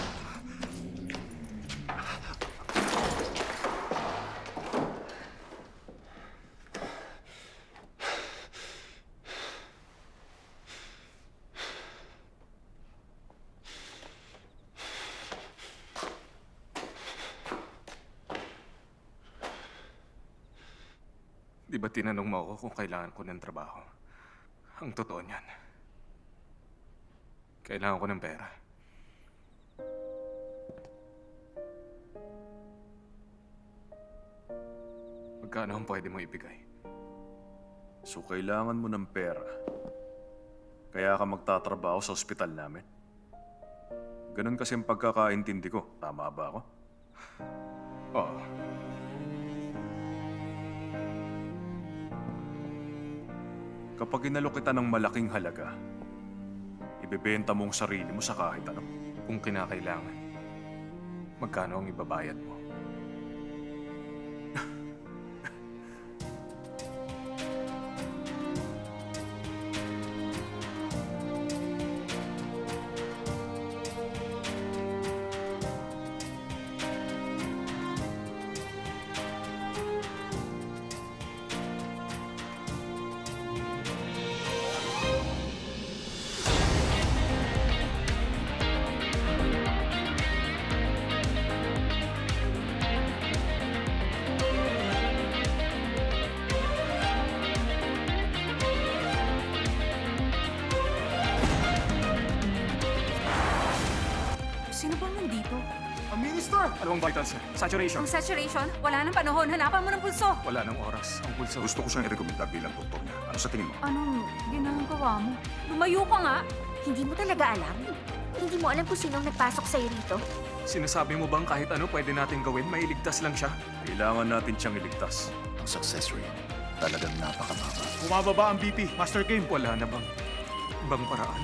Di ba tinanong mo ako kung kailangan ko ng trabaho? Ang totoo niyan. Kailangan ko ng pera. Magkano ang pwede mo ibigay? So kailangan mo ng pera. Kaya ka magtatrabaho sa ospital namin? Ganun kasi ang pagkakaintindi ko. Tama ba ako? Oo. Kapag inalok kita ng malaking halaga, ibebenta mo ang sarili mo sa kahit ano kung kinakailangan. Magkano ang ibabayad mo? Sino bang nandito? Ang minister! Ano ang vitals niya? Saturation. Ang saturation? Wala nang panahon. Hanapan mo ng pulso. Wala nang oras. Ang pulso. Gusto ko siyang i-recommenda bilang doktor niya. Ano sa tingin mo? Anong ginagawa mo? Lumayo ka nga. Hindi mo talaga alam? Hindi mo alam kung sinong nagpasok sa'yo rito? Sinasabi mo bang kahit ano pwede natin gawin, mailigtas lang siya? Kailangan natin siyang iligtas. Ang success rate talagang napakababa. Bumababa ang BP, Master Kim. Wala na bang ibang paraan?